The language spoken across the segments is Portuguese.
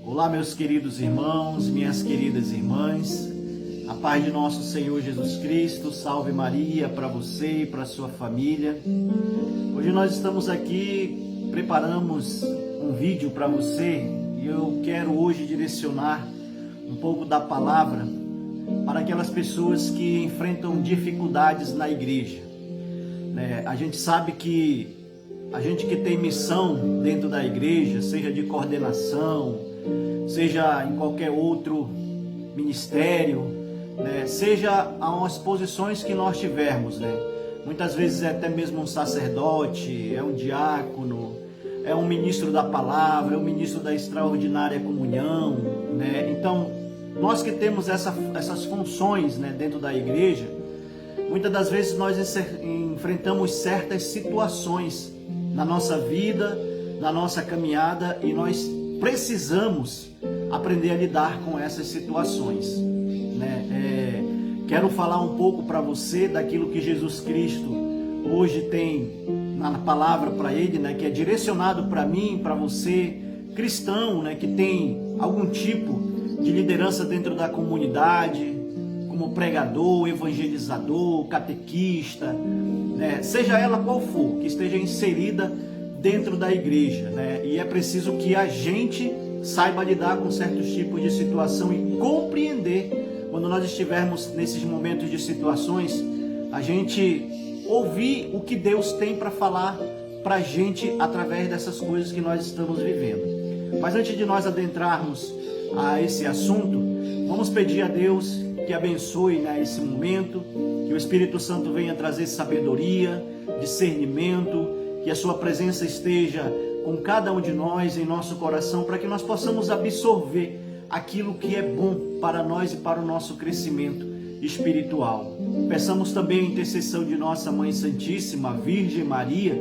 Olá, meus queridos irmãos, minhas queridas irmãs, a paz de nosso Senhor Jesus Cristo, salve Maria para você e para sua família. Hoje nós estamos aqui, preparamos um vídeo para você e eu quero hoje direcionar um pouco da palavra para aquelas pessoas que enfrentam dificuldades na igreja. A gente sabe que a gente que tem missão dentro da igreja, seja de coordenação, seja em qualquer outro ministério, seja as posições que nós tivermos, muitas vezes é até mesmo um sacerdote, é um diácono, é um ministro da palavra, é um ministro da extraordinária comunhão, Então, nós que temos essas funções, dentro da igreja, muitas das vezes nós enfrentamos certas situações na nossa vida, na nossa caminhada, e nós precisamos aprender a lidar com essas situações. Quero falar um pouco para você daquilo que Jesus Cristo hoje tem na palavra para ele, que é direcionado para mim, para você, cristão, que tem algum tipo de liderança dentro da comunidade, como pregador, evangelizador, catequista, seja ela qual for, que esteja inserida dentro da igreja, E é preciso que a gente saiba lidar com certos tipos de situação e compreender, quando nós estivermos nesses momentos de situações, a gente ouvir o que Deus tem para falar para a gente através dessas coisas que nós estamos vivendo. Mas antes de nós adentrarmos a esse assunto, vamos pedir a Deus que abençoe esse momento, que o Espírito Santo venha trazer sabedoria, discernimento, que a sua presença esteja com cada um de nós em nosso coração, para que nós possamos absorver aquilo que é bom para nós e para o nosso crescimento espiritual. Peçamos também a intercessão de nossa Mãe Santíssima, Virgem Maria,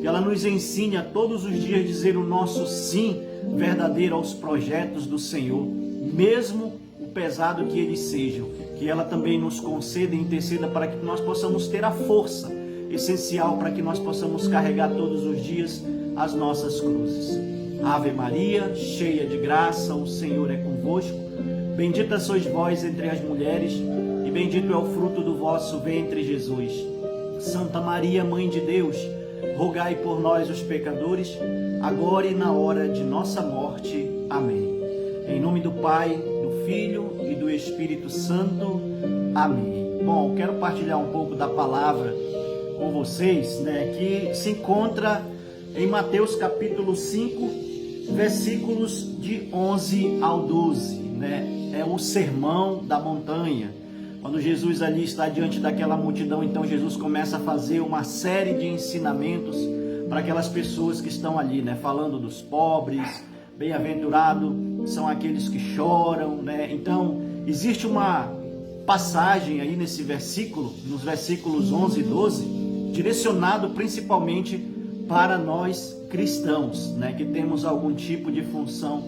que ela nos ensine a todos os dias dizer o nosso sim verdadeiro aos projetos do Senhor, mesmo o pesado que eles sejam, que ela também nos conceda e interceda para que nós possamos ter a força essencial para que nós possamos carregar todos os dias as nossas cruzes. Ave Maria, cheia de graça, o Senhor é convosco. Bendita sois vós entre as mulheres, e bendito é o fruto do vosso ventre, Jesus. Santa Maria, Mãe de Deus, rogai por nós, os pecadores, agora e na hora de nossa morte. Amém. Em nome do Pai, do Filho e do Espírito Santo. Amém. Bom, quero partilhar um pouco da palavra com vocês, que se encontra em Mateus capítulo 5, versículos de 11 ao 12, É o sermão da montanha. Quando Jesus ali está diante daquela multidão, então Jesus começa a fazer uma série de ensinamentos para aquelas pessoas que estão ali, falando dos pobres, bem-aventurados são aqueles que choram, Então, existe uma passagem aí nesse versículo, nos versículos 11 e 12, direcionado principalmente para nós cristãos, que temos algum tipo de função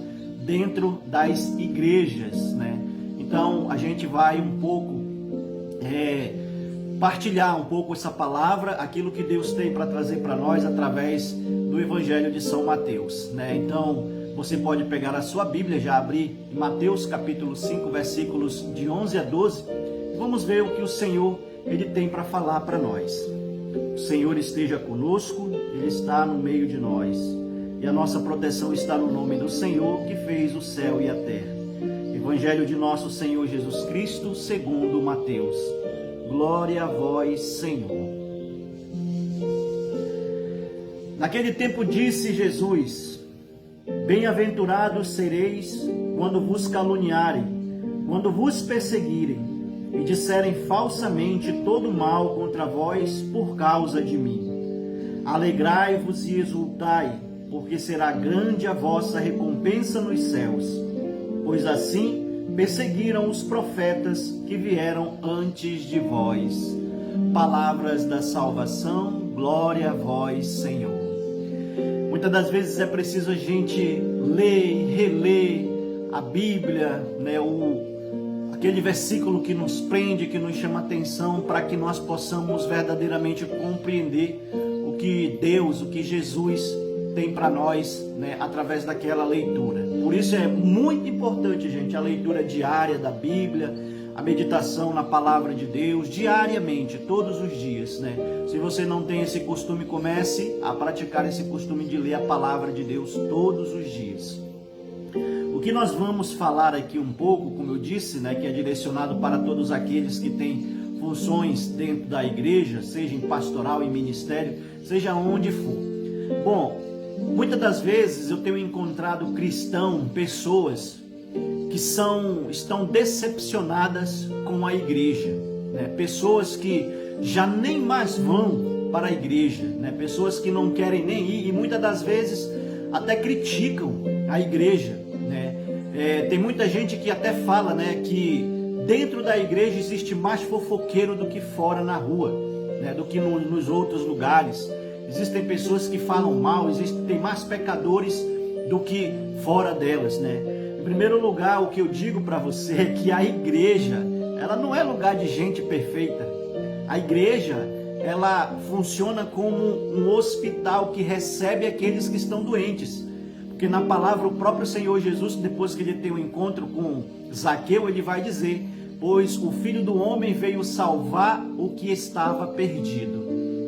dentro das igrejas, Então, a gente vai um pouco partilhar um pouco essa palavra, aquilo que Deus tem para trazer para nós através do Evangelho de São Mateus, Então, você pode pegar a sua Bíblia, já abrir em Mateus capítulo 5, versículos de 11 a 12, e vamos ver o que o Senhor ele tem para falar para nós. O Senhor esteja conosco, Ele está no meio de nós, e a nossa proteção está no nome do Senhor, que fez o céu e a terra. Evangelho de nosso Senhor Jesus Cristo, segundo Mateus. Glória a vós, Senhor. Naquele tempo disse Jesus: Bem-aventurados sereis quando vos caluniarem, quando vos perseguirem, e disserem falsamente todo mal contra vós por causa de mim. Alegrai-vos e exultai, porque será grande a vossa recompensa nos céus, pois assim perseguiram os profetas que vieram antes de vós. Palavras da salvação, glória a vós, Senhor. Muitas das vezes é preciso a gente ler e reler a Bíblia, aquele versículo que nos prende, que nos chama atenção, para que nós possamos verdadeiramente compreender o que Deus, o que Jesus tem para nós, né, através daquela leitura. Por isso é muito importante, gente, a leitura diária da Bíblia, a meditação na palavra de Deus, diariamente, todos os dias, né? Se você não tem esse costume, comece a praticar esse costume de ler a palavra de Deus todos os dias. O que nós vamos falar aqui um pouco, como eu disse, né, que é direcionado para todos aqueles que têm funções dentro da igreja, seja em pastoral, em ministério, seja onde for. Bom, muitas das vezes eu tenho encontrado pessoas que estão decepcionadas com a igreja, né? Pessoas que já nem mais vão para a igreja, né? Pessoas que não querem nem ir e muitas das vezes até criticam a igreja, né? Tem muita gente que até fala, né, que dentro da igreja existe mais fofoqueiro do que fora na rua, né, do que nos outros lugares. Existem pessoas que falam mal, tem mais pecadores do que fora delas, né? Em primeiro lugar, o que eu digo para você é que a igreja, ela não é lugar de gente perfeita. A igreja, ela funciona como um hospital que recebe aqueles que estão doentes. Porque na palavra, o próprio Senhor Jesus, depois que ele tem um encontro com Zaqueu, ele vai dizer: pois o Filho do Homem veio salvar o que estava perdido,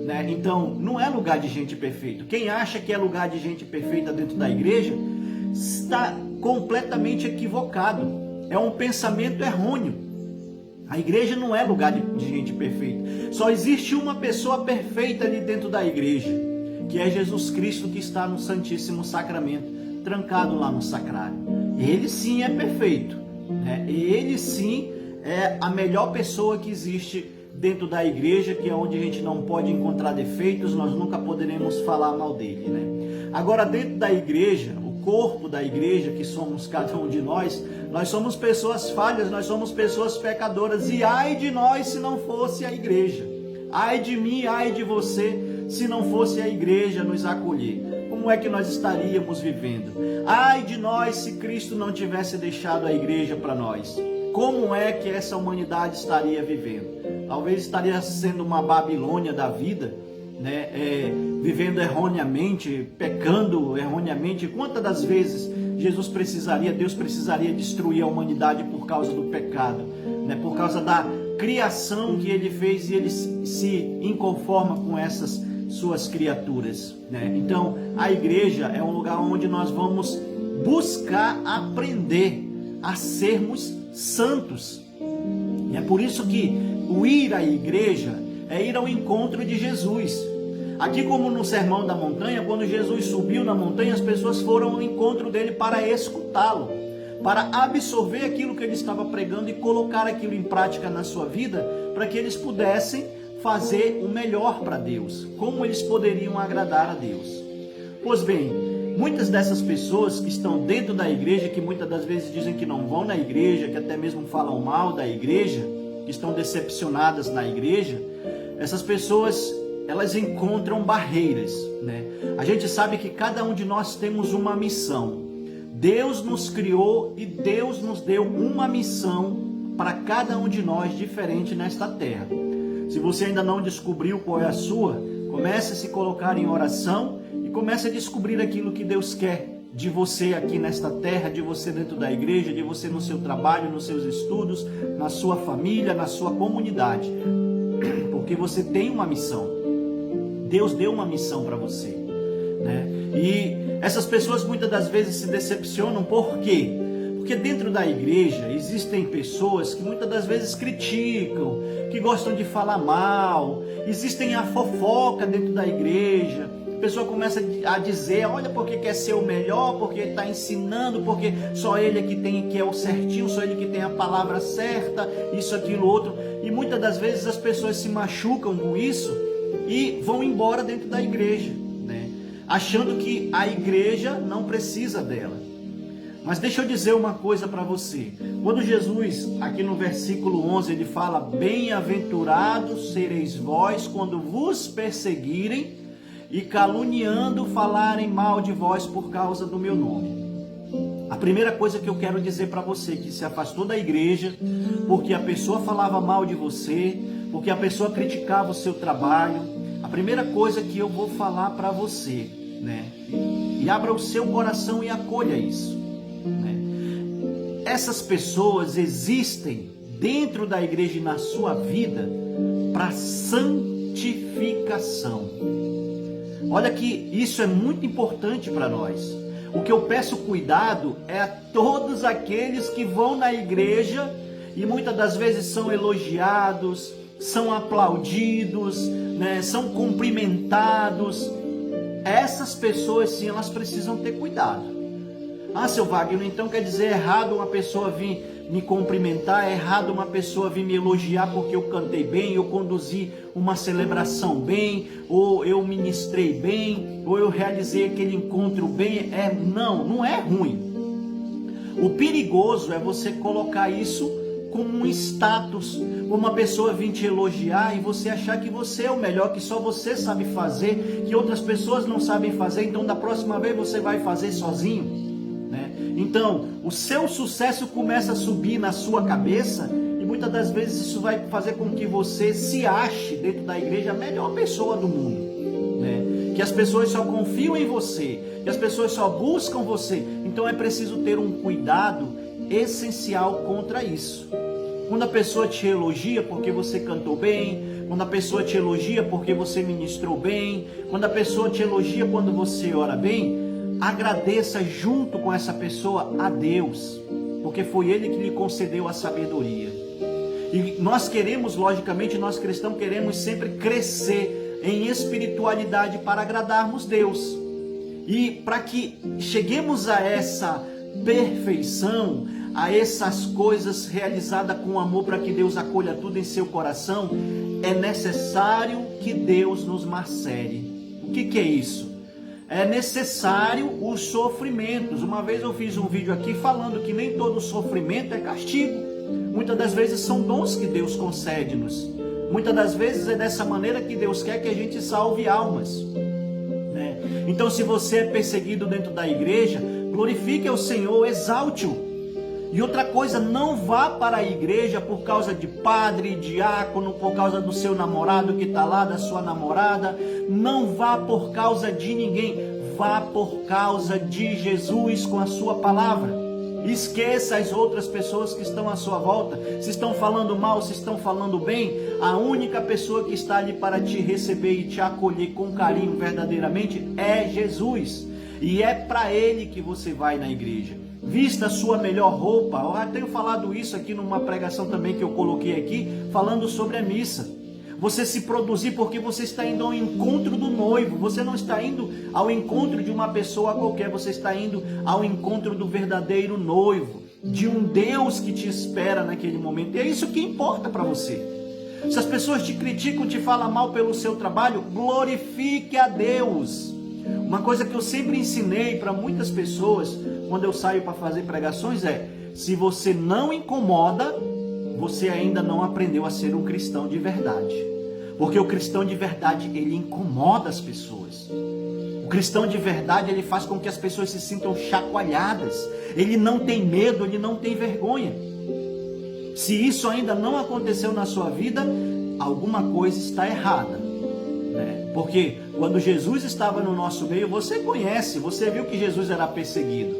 né? Então, não é lugar de gente perfeita. Quem acha que é lugar de gente perfeita dentro da igreja está completamente equivocado. É um pensamento errôneo. A igreja não é lugar de gente perfeita. Só existe uma pessoa perfeita ali dentro da igreja, que é Jesus Cristo, que está no Santíssimo Sacramento, trancado lá no sacrário. Ele sim é perfeito, né? Ele sim é a melhor pessoa que existe dentro da igreja, que é onde a gente não pode encontrar defeitos, nós nunca poderemos falar mal dele, né? Agora, dentro da igreja, o corpo da igreja, que somos cada um de nós somos pessoas falhas, nós somos pessoas pecadoras, e ai de nós se não fosse a igreja, ai de mim, ai de você, se não fosse a igreja nos acolher. Como é que nós estaríamos vivendo? Ai de nós se Cristo não tivesse deixado a igreja para nós. Como é que essa humanidade estaria vivendo? Talvez estaria sendo uma Babilônia da vida, né? Vivendo erroneamente, pecando erroneamente. Quantas das vezes Deus precisaria destruir a humanidade por causa do pecado, né? Por causa da criação que ele fez, e ele se inconforma com essas suas criaturas, né? Então, a igreja é um lugar onde nós vamos buscar aprender a sermos santos. E é por isso que o ir à igreja é ir ao encontro de Jesus. Aqui, como no Sermão da Montanha, quando Jesus subiu na montanha, as pessoas foram ao encontro dele para escutá-lo, para absorver aquilo que ele estava pregando e colocar aquilo em prática na sua vida, para que eles pudessem fazer o melhor para Deus. Como eles poderiam agradar a Deus? Pois bem, muitas dessas pessoas que estão dentro da igreja, que muitas das vezes dizem que não vão na igreja, que até mesmo falam mal da igreja, que estão decepcionadas na igreja, essas pessoas, elas encontram barreiras, né? A gente sabe que cada um de nós temos uma missão. Deus nos criou e Deus nos deu uma missão para cada um de nós diferente nesta terra. Se você ainda não descobriu qual é a sua, comece a se colocar em oração e comece a descobrir aquilo que Deus quer de você aqui nesta terra, de você dentro da igreja, de você no seu trabalho, nos seus estudos, na sua família, na sua comunidade. Porque você tem uma missão. Deus deu uma missão para você, né? E essas pessoas muitas das vezes se decepcionam. Por quê? Porque dentro da igreja existem pessoas que muitas das vezes criticam, que gostam de falar mal. Existem a fofoca dentro da igreja. A pessoa começa a dizer: olha, porque quer ser o melhor, porque está ensinando, porque só ele é que é o certinho, só ele que tem a palavra certa, isso, aquilo, outro. E muitas das vezes as pessoas se machucam com isso e vão embora dentro da igreja, né? Achando que a igreja não precisa dela. Mas deixa eu dizer uma coisa para você. Quando Jesus, aqui no versículo 11, ele fala: bem-aventurados sereis vós quando vos perseguirem e caluniando falarem mal de vós por causa do meu nome. A primeira coisa que eu quero dizer para você que se afastou da igreja porque a pessoa falava mal de você, porque a pessoa criticava o seu trabalho, a primeira coisa que eu vou falar para você, né, e abra o seu coração e acolha isso, né? Essas pessoas existem dentro da igreja e na sua vida para santificação. Olha que isso é muito importante para nós. O que eu peço cuidado é a todos aqueles que vão na igreja e muitas das vezes são elogiados, são aplaudidos, né, são cumprimentados. Essas pessoas sim, elas precisam ter cuidado. Ah, seu Wagner, então quer dizer errado uma pessoa vir me cumprimentar, é errado uma pessoa vir me elogiar porque eu cantei bem, eu conduzi uma celebração bem, ou eu ministrei bem, ou eu realizei aquele encontro bem. Não é ruim. O perigoso é você colocar isso como um status, uma pessoa vir te elogiar e você achar que você é o melhor, que só você sabe fazer, que outras pessoas não sabem fazer, então da próxima vez você vai fazer sozinho. Então, o seu sucesso começa a subir na sua cabeça e muitas das vezes isso vai fazer com que você se ache dentro da igreja a melhor pessoa do mundo, né? Que as pessoas só confiam em você, que as pessoas só buscam você. Então é preciso ter um cuidado essencial contra isso. Quando a pessoa te elogia porque você cantou bem, quando a pessoa te elogia porque você ministrou bem, quando a pessoa te elogia quando você ora bem, agradeça junto com essa pessoa a Deus, porque foi Ele que lhe concedeu a sabedoria. E nós queremos, logicamente, nós cristãos queremos sempre crescer em espiritualidade para agradarmos Deus. E para que cheguemos a essa perfeição, a essas coisas realizadas com amor, para que Deus acolha tudo em seu coração, é necessário que Deus nos macere. O que é isso? É necessário os sofrimentos. Uma vez eu fiz um vídeo aqui falando que nem todo sofrimento é castigo. Muitas das vezes são dons que Deus concede-nos. Muitas das vezes é dessa maneira que Deus quer que a gente salve almas, né? Então, se você é perseguido dentro da igreja, glorifique ao Senhor, exalte-o. E outra coisa, não vá para a igreja por causa de padre, diácono, por causa do seu namorado que está lá, da sua namorada. Não vá por causa de ninguém, vá por causa de Jesus com a sua palavra. Esqueça as outras pessoas que estão à sua volta, se estão falando mal, se estão falando bem. A única pessoa que está ali para te receber e te acolher com carinho verdadeiramente é Jesus. E é para Ele que você vai na igreja. Vista a sua melhor roupa. Eu já tenho falado isso aqui numa pregação também que eu coloquei aqui, falando sobre a missa. Você se produzir porque você está indo ao encontro do noivo. Você não está indo ao encontro de uma pessoa qualquer, você está indo ao encontro do verdadeiro noivo, de um Deus que te espera naquele momento. E é isso que importa para você. Se as pessoas te criticam, te falam mal pelo seu trabalho, glorifique a Deus. Uma coisa que eu sempre ensinei para muitas pessoas quando eu saio para fazer pregações é: se você não incomoda, você ainda não aprendeu a ser um cristão de verdade. Porque o cristão de verdade, ele incomoda as pessoas. O cristão de verdade, ele faz com que as pessoas se sintam chacoalhadas. Ele não tem medo, ele não tem vergonha. Se isso ainda não aconteceu na sua vida, alguma coisa está errada, né? Porque quando Jesus estava no nosso meio, você conhece, você viu que Jesus era perseguido.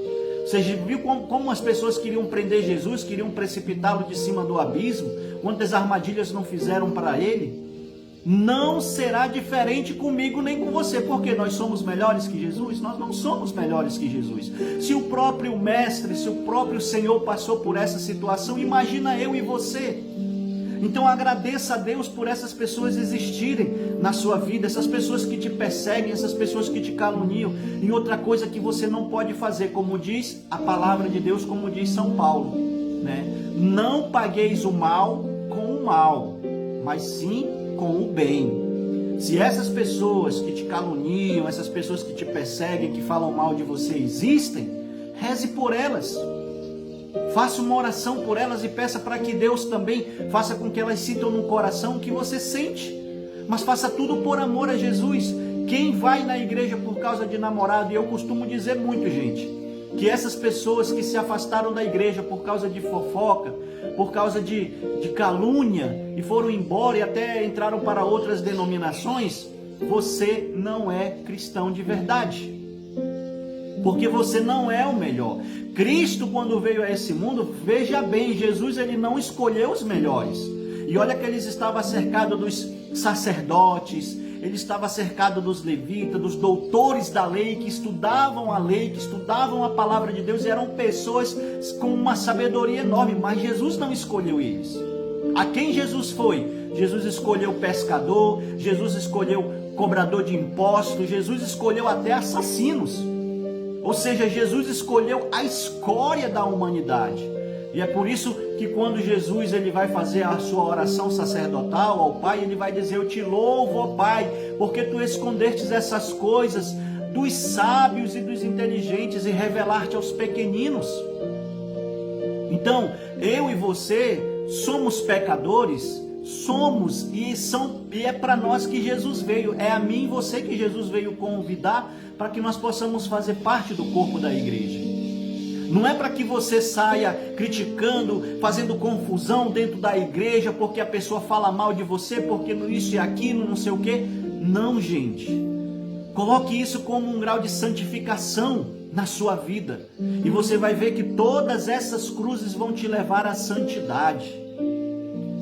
Você viu como as pessoas queriam prender Jesus, queriam precipitá-lo de cima do abismo, quantas armadilhas não fizeram para ele? Não será diferente comigo nem com você, porque nós somos melhores que Jesus? Nós não somos melhores que Jesus. Se o próprio Mestre, se o próprio Senhor passou por essa situação, imagina eu e você. Então agradeça a Deus por essas pessoas existirem na sua vida, essas pessoas que te perseguem, essas pessoas que te caluniam. E outra coisa que você não pode fazer, como diz a palavra de Deus, como diz São Paulo, né? Não pagueis o mal com o mal, mas sim com o bem. Se essas pessoas que te caluniam, essas pessoas que te perseguem, que falam mal de você existem, reze por elas. Faça uma oração por elas e peça para que Deus também faça com que elas sintam no coração o que você sente. Mas faça tudo por amor a Jesus. Quem vai na igreja por causa de namorado, e eu costumo dizer muito, gente, que essas pessoas que se afastaram da igreja por causa de fofoca, por causa de calúnia, e foram embora e até entraram para outras denominações, você não é cristão de verdade. porque você não é o melhor. Cristo, quando veio a esse mundo, veja bem, Jesus ele não escolheu os melhores. E olha que ele estava cercado dos sacerdotes, ele estava cercado dos levitas, dos doutores da lei, que estudavam a lei, que estudavam a palavra de Deus, e eram pessoas com uma sabedoria enorme, mas Jesus não escolheu eles. A quem Jesus foi? Jesus escolheu pescador, Jesus escolheu cobrador de impostos, Jesus escolheu até assassinos. Ou seja, Jesus escolheu a escória da humanidade. E é por isso que quando Jesus ele vai fazer a sua oração sacerdotal ao Pai, ele vai dizer: eu te louvo, ó Pai, porque tu escondestes essas coisas dos sábios e dos inteligentes e revelaste aos pequeninos. Então, eu e você somos pecadores, e é para nós que Jesus veio, é a mim e você que Jesus veio convidar para que nós possamos fazer parte do corpo da igreja. Não é para que você saia criticando, fazendo confusão dentro da igreja, porque a pessoa fala mal de você, porque no isso e aquilo, não sei o quê. Não, gente. Coloque isso como um grau de santificação na sua vida. E você vai ver que todas essas cruzes vão te levar à santidade.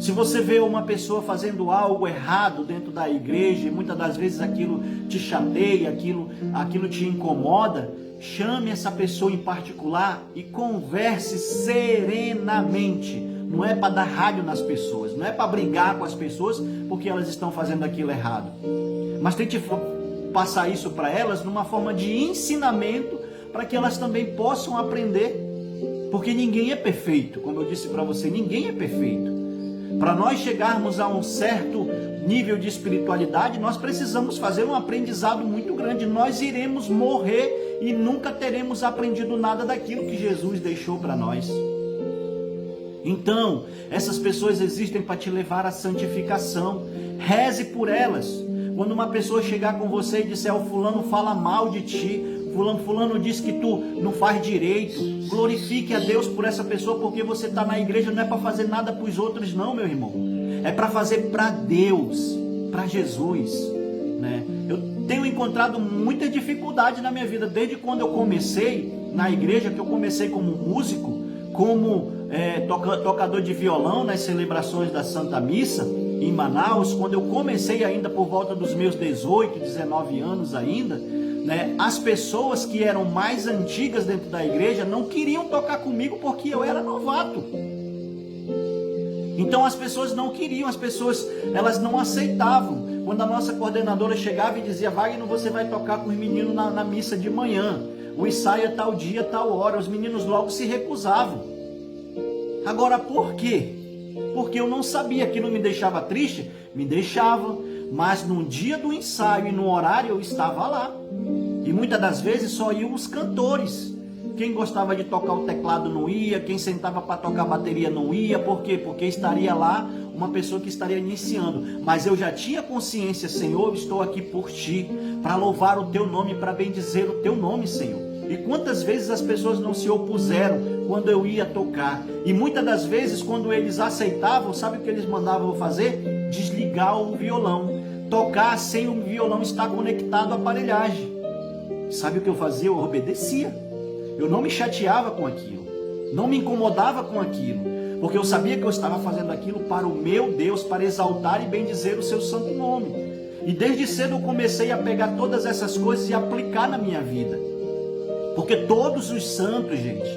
Se você vê uma pessoa fazendo algo errado dentro da igreja, e muitas das vezes aquilo te chateia, aquilo te incomoda, chame essa pessoa em particular e converse serenamente. Não é para dar ralho nas pessoas, não é para brigar com as pessoas porque elas estão fazendo aquilo errado. Mas tente passar isso para elas numa forma de ensinamento, para que elas também possam aprender. Porque ninguém é perfeito, como eu disse para você, ninguém é perfeito. Para nós chegarmos a um certo nível de espiritualidade, nós precisamos fazer um aprendizado muito grande. Nós iremos morrer e nunca teremos aprendido nada daquilo que Jesus deixou para nós. Então, essas pessoas existem para te levar à santificação. Reze por elas. Quando uma pessoa chegar com você e disser: o fulano fala mal de ti, fulano diz que tu não faz direito, glorifique a Deus por essa pessoa, porque você está na igreja não é para fazer nada para os outros não, meu irmão. É para fazer para Deus, para Jesus, né? Eu tenho encontrado muita dificuldade na minha vida, desde quando eu comecei na igreja, que eu comecei como músico, como tocador de violão nas celebrações da Santa Missa, em Manaus, quando eu comecei ainda por volta dos meus 18, 19 anos ainda, né, as pessoas que eram mais antigas dentro da igreja não queriam tocar comigo porque eu era novato. Então as pessoas não queriam, elas não aceitavam. Quando a nossa coordenadora chegava e dizia: Wagner, você vai tocar com os meninos na missa de manhã, o ensaio é tal dia, tal hora, os meninos logo se recusavam. Agora por quê? Porque eu não sabia. Aquilo me deixava triste? Me deixava, mas no dia do ensaio e no horário eu estava lá. E muitas das vezes só iam os cantores. Quem gostava de tocar o teclado não ia, quem sentava para tocar bateria não ia. Por quê? Porque estaria lá uma pessoa que estaria iniciando. Mas eu já tinha consciência: Senhor, eu estou aqui por ti, para louvar o teu nome, para bendizer o teu nome, Senhor. E quantas vezes as pessoas não se opuseram quando eu ia tocar? E muitas das vezes, quando eles aceitavam, sabe o que eles mandavam eu fazer? Desligar o violão. Tocar sem o violão estar conectado à aparelhagem. Sabe o que eu fazia? Eu obedecia. Eu não me chateava com aquilo. Não me incomodava com aquilo. Porque eu sabia que eu estava fazendo aquilo para o meu Deus, para exaltar e bendizer o seu santo nome. E desde cedo eu comecei a pegar todas essas coisas e aplicar na minha vida. Porque todos os santos, gente,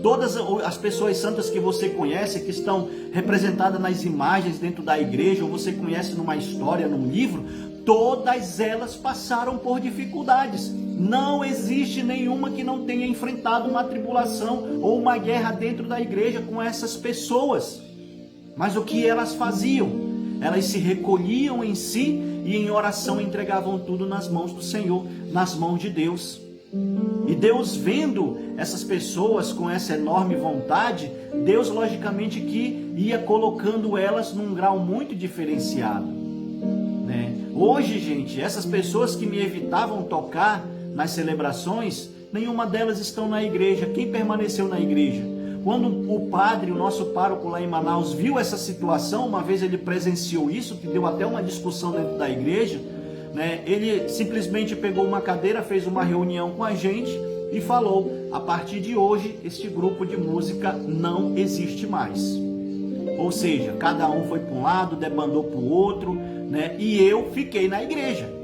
todas as pessoas santas que você conhece, que estão representadas nas imagens dentro da igreja, ou você conhece numa história, num livro, todas elas passaram por dificuldades. Não existe nenhuma que não tenha enfrentado uma tribulação ou uma guerra dentro da igreja com essas pessoas. Mas o que elas faziam? Elas se recolhiam em si e em oração entregavam tudo nas mãos do Senhor, nas mãos de Deus. E Deus, vendo essas pessoas com essa enorme vontade, Deus logicamente que ia colocando elas num grau muito diferenciado, né? Hoje, gente, essas pessoas que me evitavam tocar nas celebrações, nenhuma delas estão na igreja. Quem permaneceu na igreja? Quando o padre, o nosso pároco lá em Manaus, viu essa situação, uma vez ele presenciou isso, que deu até uma discussão dentro da igreja, né? Ele simplesmente pegou uma cadeira, fez uma reunião com a gente e falou: a partir de hoje este grupo de música não existe mais. Ou seja, cada um foi para um lado, debandou para o outro, né? E eu fiquei na igreja.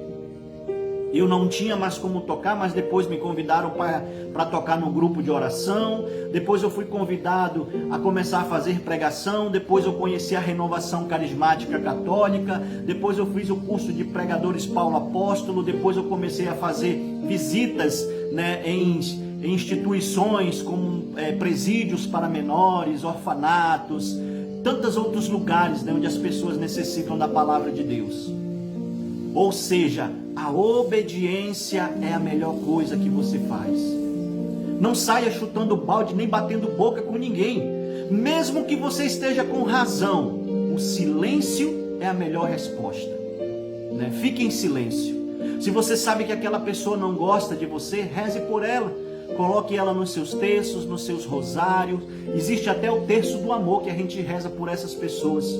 Eu não tinha mais como tocar, mas depois me convidaram para tocar no grupo de oração. Depois eu fui convidado a começar a fazer pregação. Depois eu conheci a Renovação Carismática Católica. Depois eu fiz o curso de pregadores Paulo Apóstolo. Depois eu comecei a fazer visitas, né, em instituições como presídios para menores, orfanatos, tantos outros lugares, né, onde as pessoas necessitam da palavra de Deus. Ou seja, a obediência é a melhor coisa que você faz. Não saia chutando balde nem batendo boca com ninguém. Mesmo que você esteja com razão, o silêncio é a melhor resposta, né? Fique em silêncio. Se você sabe que aquela pessoa não gosta de você, reze por ela. Coloque ela nos seus terços, nos seus rosários. Existe até o terço do amor que a gente reza por essas pessoas,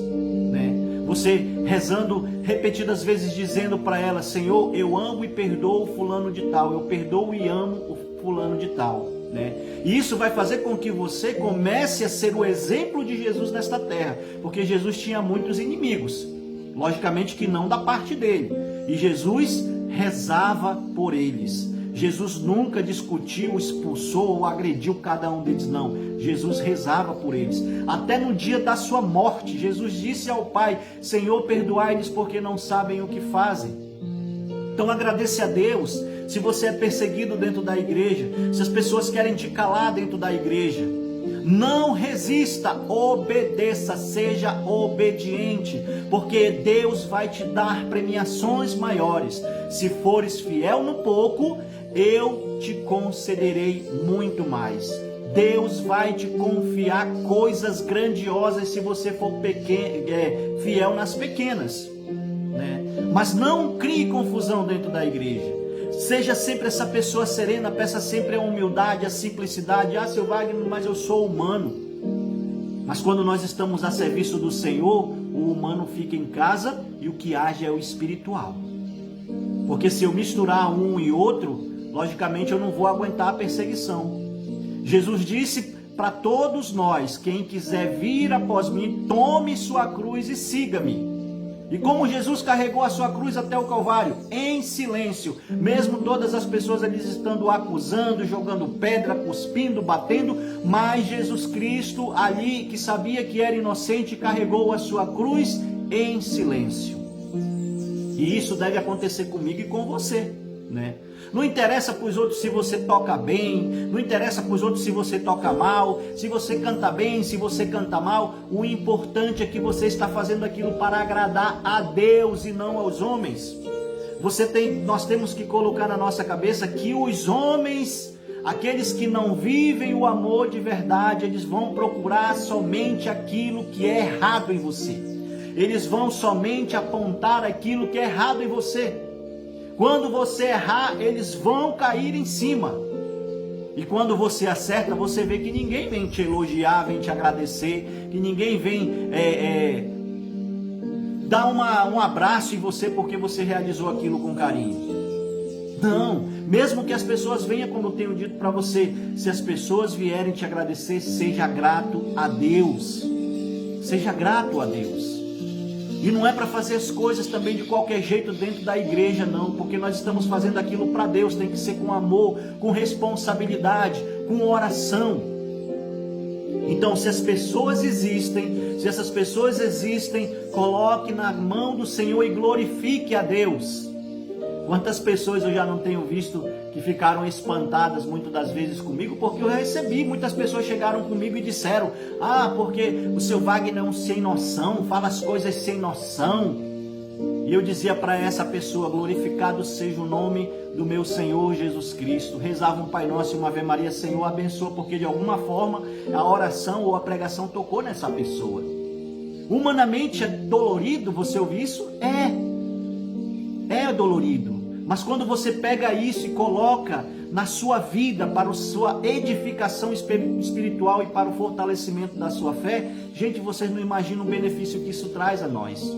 né? Você rezando repetidas vezes, dizendo para ela: Senhor, eu amo e perdoo o fulano de tal, eu perdoo e amo o fulano de tal, né? E isso vai fazer com que você comece a ser o exemplo de Jesus nesta terra, porque Jesus tinha muitos inimigos, logicamente que não da parte dele, e Jesus rezava por eles. Jesus nunca discutiu, expulsou ou agrediu cada um deles, não. Jesus rezava por eles. Até no dia da sua morte, Jesus disse ao Pai: Senhor, perdoai-lhes porque não sabem o que fazem. Então agradeça a Deus se você é perseguido dentro da igreja, se as pessoas querem te calar dentro da igreja. Não resista, obedeça, seja obediente, porque Deus vai te dar premiações maiores. Se fores fiel no pouco, eu te concederei muito mais. Deus vai te confiar coisas grandiosas se você for fiel nas pequenas, né? Mas não crie confusão dentro da igreja. Seja sempre essa pessoa serena, peça sempre a humildade, a simplicidade. Ah, seu Wagner, mas eu sou humano. Mas quando nós estamos a serviço do Senhor, o humano fica em casa e o que age é o espiritual. Porque se eu misturar um e outro, logicamente eu não vou aguentar a perseguição. Jesus disse para todos nós: quem quiser vir após mim, tome sua cruz e siga-me. E como Jesus carregou a sua cruz até o Calvário, em silêncio, mesmo todas as pessoas ali estando acusando, jogando pedra, cuspindo, batendo, mas Jesus Cristo ali, que sabia que era inocente, carregou a sua cruz em silêncio. E isso deve acontecer comigo e com você, né? Não interessa para os outros se você toca bem, não interessa para os outros se você toca mal, se você canta bem, se você canta mal. O importante é que você está fazendo aquilo para agradar a Deus e não aos homens. Nós temos que colocar na nossa cabeça que os homens, aqueles que não vivem o amor de verdade, eles vão procurar somente aquilo que é errado em você. Eles vão somente apontar aquilo que é errado em você. Quando você errar, eles vão cair em cima. E quando você acerta, você vê que ninguém vem te elogiar, vem te agradecer, que ninguém vem dar um abraço em você porque você realizou aquilo com carinho. Não, mesmo que as pessoas venham, como eu tenho dito para você, se as pessoas vierem te agradecer, seja grato a Deus. Seja grato a Deus. E não é para fazer as coisas também de qualquer jeito dentro da igreja, não, porque nós estamos fazendo aquilo para Deus, tem que ser com amor, com responsabilidade, com oração. Então, se as pessoas existem, se essas pessoas existem, coloque na mão do Senhor e glorifique a Deus. Quantas pessoas eu já não tenho visto que ficaram espantadas muitas das vezes comigo, porque eu recebi, muitas pessoas chegaram comigo e disseram: ah, porque o seu Wagner é um sem noção, fala as coisas sem noção. E eu dizia para essa pessoa: glorificado seja o nome do meu Senhor Jesus Cristo. Rezava um Pai Nosso e uma Ave Maria: Senhor, abençoa, porque de alguma forma a oração ou a pregação tocou nessa pessoa. Humanamente é dolorido você ouvir isso? É dolorido. Mas quando você pega isso e coloca na sua vida para a sua edificação espiritual e para o fortalecimento da sua fé, gente, vocês não imaginam o benefício que isso traz a nós.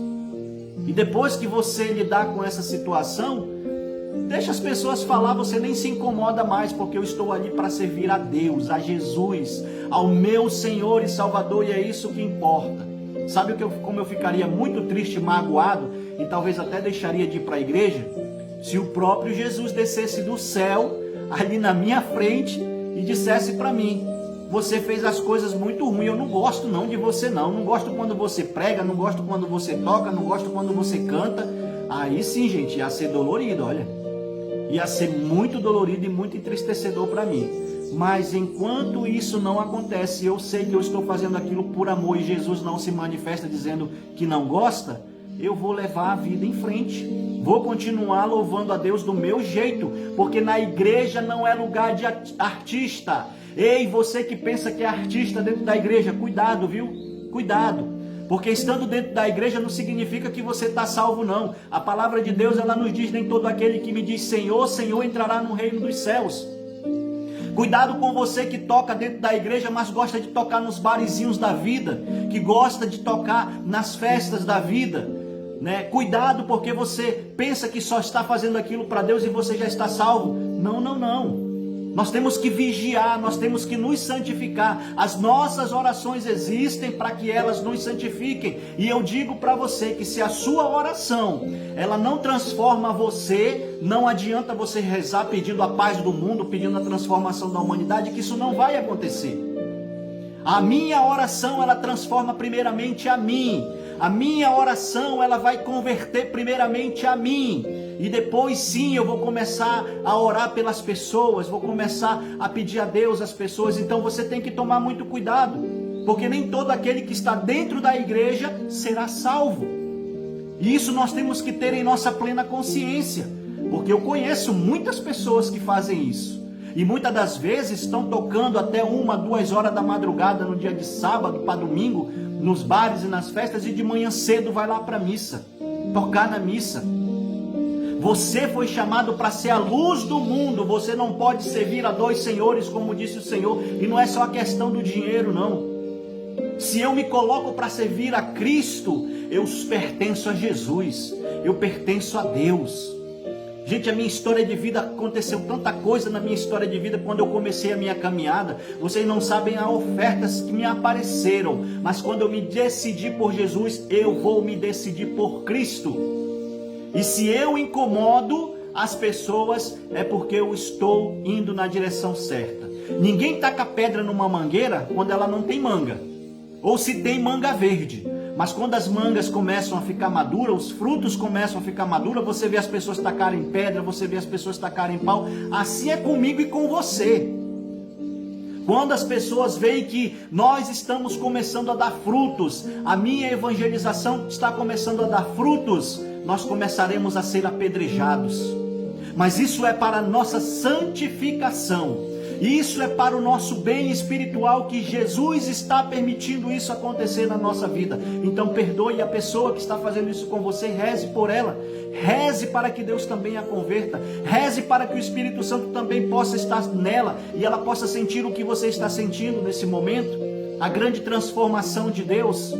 E depois que você lidar com essa situação, Deixa as pessoas falar, você nem se incomoda mais, porque eu estou ali para servir a Deus, a Jesus, ao meu Senhor e Salvador, e é isso que importa. Sabe como eu ficaria muito triste, magoado, e talvez até deixaria de ir para a igreja? Se o próprio Jesus descesse do céu, ali na minha frente, e dissesse para mim: você fez as coisas muito ruins, eu não gosto não de você não gosto quando você prega, não gosto quando você toca, não gosto quando você canta. Aí sim, gente, ia ser dolorido, olha. Ia ser muito dolorido e muito entristecedor para mim. Mas enquanto isso não acontece, eu sei que eu estou fazendo aquilo por amor e Jesus não se manifesta dizendo que não gosta, eu vou levar a vida em frente. Vou continuar louvando a Deus do meu jeito, porque na igreja não é lugar de artista. Ei, você que pensa que é artista dentro da igreja, cuidado, viu? Cuidado. Porque estando dentro da igreja não significa que você está salvo, não. A palavra de Deus, ela nos diz: nem todo aquele que me diz Senhor, Senhor entrará no reino dos céus. Cuidado com você que toca dentro da igreja, mas gosta de tocar nos barizinhos da vida, que gosta de tocar nas festas da vida, né? Cuidado, porque você pensa que só está fazendo aquilo para Deus e você já está salvo. Não, não, não. Nós temos que vigiar, nós temos que nos santificar. As nossas orações existem para que elas nos santifiquem. E eu digo para você que se a sua oração, ela não transforma você, não adianta você rezar pedindo a paz do mundo, pedindo a transformação da humanidade, que isso não vai acontecer. A minha oração, ela transforma primeiramente a mim. A minha oração, ela vai converter primeiramente a mim. E depois sim eu vou começar a orar pelas pessoas, vou começar a pedir a Deus às pessoas. Então você tem que tomar muito cuidado, porque nem todo aquele que está dentro da igreja será salvo. E isso nós temos que ter em nossa plena consciência, porque eu conheço muitas pessoas que fazem isso. E muitas das vezes estão tocando até 1, 2 horas da madrugada no dia de sábado para domingo, nos bares e nas festas, e de manhã cedo vai lá para a missa, tocar na missa. Você foi chamado para ser a luz do mundo. Você não pode servir a 2 senhores, como disse o Senhor. E não é só a questão do dinheiro, não. Se eu me coloco para servir a Cristo, eu pertenço a Jesus. Eu pertenço a Deus. Gente, a minha história de vida, aconteceu tanta coisa na minha história de vida quando eu comecei a minha caminhada. Vocês não sabem as ofertas que me apareceram. Mas quando eu me decidi por Jesus, eu vou me decidir por Cristo. E se eu incomodo as pessoas, é porque eu estou indo na direção certa. Ninguém taca pedra numa mangueira quando ela não tem manga. Ou se tem manga verde. Mas quando as mangas começam a ficar maduras, os frutos começam a ficar maduros, você vê as pessoas tacarem pedra, você vê as pessoas tacarem pau. Assim é comigo e com você. Quando as pessoas veem que nós estamos começando a dar frutos, a minha evangelização está começando a dar frutos, nós começaremos a ser apedrejados. Mas isso é para a nossa santificação. Isso é para o nosso bem espiritual, que Jesus está permitindo isso acontecer na nossa vida. Então perdoe a pessoa que está fazendo isso com você, reze por ela. Reze para que Deus também a converta. Reze para que o Espírito Santo também possa estar nela e ela possa sentir o que você está sentindo nesse momento. A grande transformação de Deus.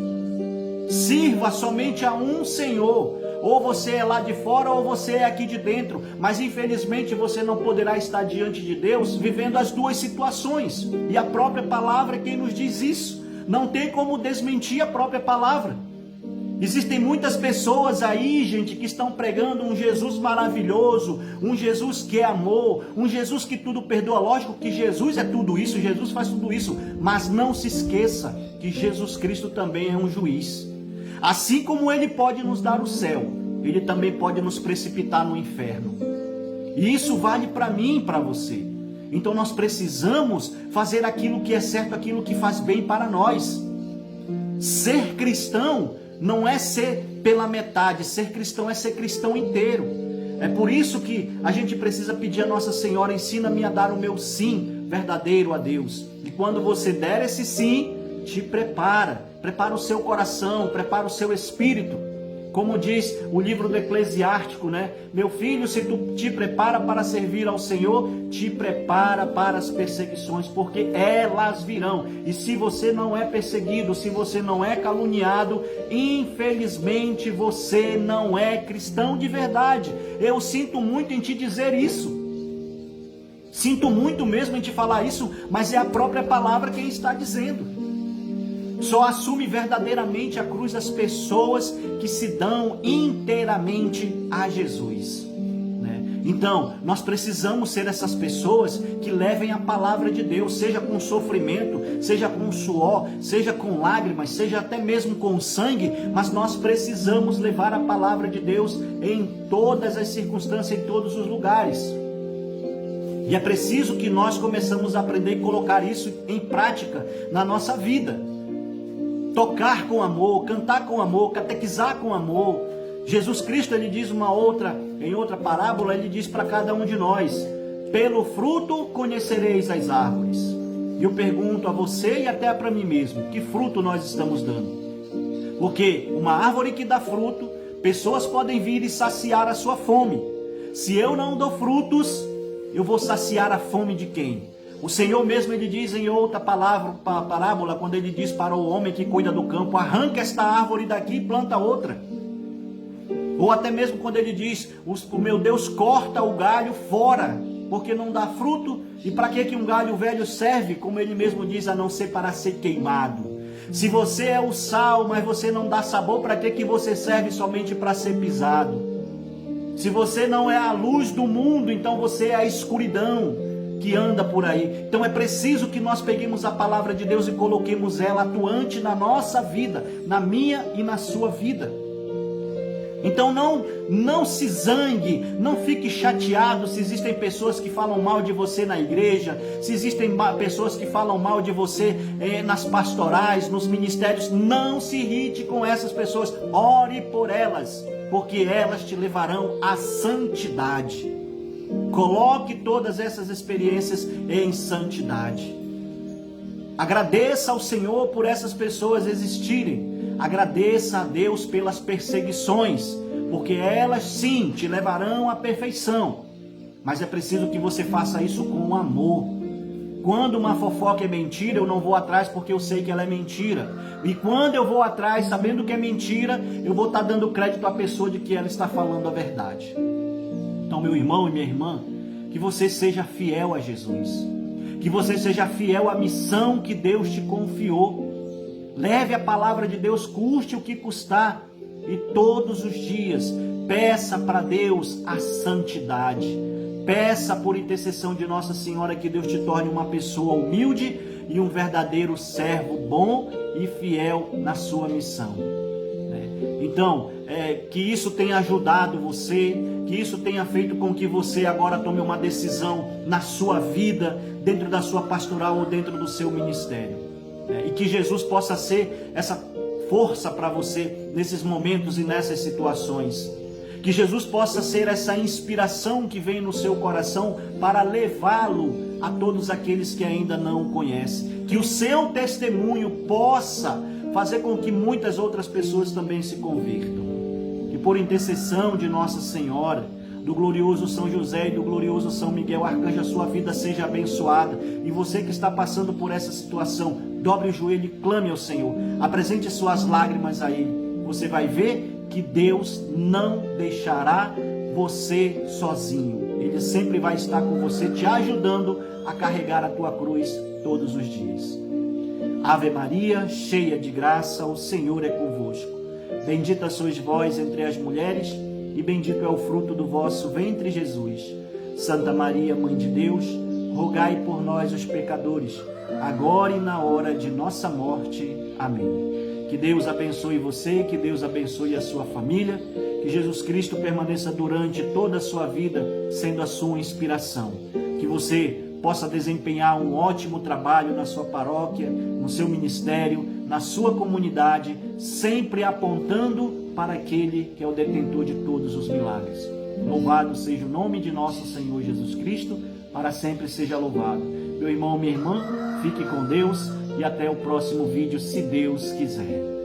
Sirva somente a um Senhor. Ou você é lá de fora ou você é aqui de dentro. Mas infelizmente você não poderá estar diante de Deus vivendo as duas situações. E a própria palavra é quem nos diz isso. Não tem como desmentir a própria palavra. Existem muitas pessoas aí, gente, que estão pregando um Jesus maravilhoso, um Jesus que é amor, um Jesus que tudo perdoa. Lógico que Jesus é tudo isso, Jesus faz tudo isso. Mas não se esqueça que Jesus Cristo também é um juiz. Assim como Ele pode nos dar o céu, Ele também pode nos precipitar no inferno. E isso vale para mim e para você. Então nós precisamos fazer aquilo que é certo, aquilo que faz bem para nós. Ser cristão não é ser pela metade, ser cristão é ser cristão inteiro. É por isso que a gente precisa pedir a Nossa Senhora: ensina-me a dar o meu sim verdadeiro a Deus. E quando você der esse sim, te prepara o seu coração, prepara o seu espírito. Como diz o livro do Eclesiástico, né? Meu filho, se tu te prepara para servir ao Senhor, te prepara para as perseguições, porque elas virão. E se você não é perseguido, se você não é caluniado, infelizmente você não é cristão de verdade. Eu sinto muito em te dizer isso. Sinto muito mesmo em te falar isso, mas é a própria palavra quem está dizendo. Só assume verdadeiramente a cruz as pessoas que se dão inteiramente a Jesus, né? Então, nós precisamos ser essas pessoas que levem a palavra de Deus, seja com sofrimento, seja com suor, seja com lágrimas, seja até mesmo com sangue, mas nós precisamos levar a palavra de Deus em todas as circunstâncias, em todos os lugares. E é preciso que nós começamos a aprender e colocar isso em prática na nossa vida. Tocar com amor, cantar com amor, catequizar com amor. Jesus Cristo, ele diz em outra parábola, ele diz para cada um de nós: pelo fruto conhecereis as árvores. E eu pergunto a você e até para mim mesmo, que fruto nós estamos dando? Porque uma árvore que dá fruto, pessoas podem vir e saciar a sua fome. Se eu não dou frutos, eu vou saciar a fome de quem? O Senhor mesmo, ele diz em outra parábola, quando ele diz para o homem que cuida do campo: arranca esta árvore daqui e planta outra. Ou até mesmo quando ele diz: o meu Deus corta o galho fora, porque não dá fruto. E para que um galho velho serve? Como ele mesmo diz, a não ser para ser queimado. Se você é o sal, mas você não dá sabor, para que você serve? Somente para ser pisado. Se você não é a luz do mundo, então você é a escuridão que anda por aí. Então é preciso que nós peguemos a palavra de Deus e coloquemos ela atuante na nossa vida, na minha e na sua vida. Então não se zangue, não fique chateado se existem pessoas que falam mal de você na igreja, se existem pessoas que falam mal de você nas pastorais, nos ministérios. Não se irrite com essas pessoas, ore por elas, porque elas te levarão à santidade. Coloque todas essas experiências em santidade. Agradeça ao Senhor por essas pessoas existirem. Agradeça a Deus pelas perseguições, porque elas sim te levarão à perfeição. Mas é preciso que você faça isso com amor. Quando uma fofoca é mentira, eu não vou atrás porque eu sei que ela é mentira. E quando eu vou atrás sabendo que é mentira, eu vou estar dando crédito à pessoa de que ela está falando a verdade. Então, meu irmão e minha irmã, que você seja fiel a Jesus, que você seja fiel à missão que Deus te confiou. Leve a palavra de Deus, custe o que custar, e todos os dias peça para Deus a santidade. Peça por intercessão de Nossa Senhora que Deus te torne uma pessoa humilde e um verdadeiro servo bom e fiel na sua missão. Então, que isso tenha ajudado você, que isso tenha feito com que você agora tome uma decisão na sua vida, dentro da sua pastoral ou dentro do seu ministério. E que Jesus possa ser essa força para você nesses momentos e nessas situações. Que Jesus possa ser essa inspiração que vem no seu coração para levá-lo a todos aqueles que ainda não o conhecem. Que o seu testemunho possa fazer com que muitas outras pessoas também se convirtam. Que por intercessão de Nossa Senhora, do glorioso São José e do glorioso São Miguel Arcanjo, a sua vida seja abençoada. E você que está passando por essa situação, dobre o joelho e clame ao Senhor. Apresente suas lágrimas a Ele. Você vai ver que Deus não deixará você sozinho. Ele sempre vai estar com você, te ajudando a carregar a tua cruz todos os dias. Ave Maria, cheia de graça, o Senhor é convosco. Bendita sois vós entre as mulheres, e bendito é o fruto do vosso ventre, Jesus. Santa Maria, Mãe de Deus, rogai por nós, os pecadores, agora e na hora de nossa morte. Amém. Que Deus abençoe você, que Deus abençoe a sua família, que Jesus Cristo permaneça durante toda a sua vida sendo a sua inspiração. Que você possa desempenhar um ótimo trabalho na sua paróquia, no seu ministério, na sua comunidade, sempre apontando para aquele que é o detentor de todos os milagres. Louvado seja o nome de nosso Senhor Jesus Cristo, para sempre seja louvado. Meu irmão, minha irmã, fique com Deus e até o próximo vídeo, se Deus quiser.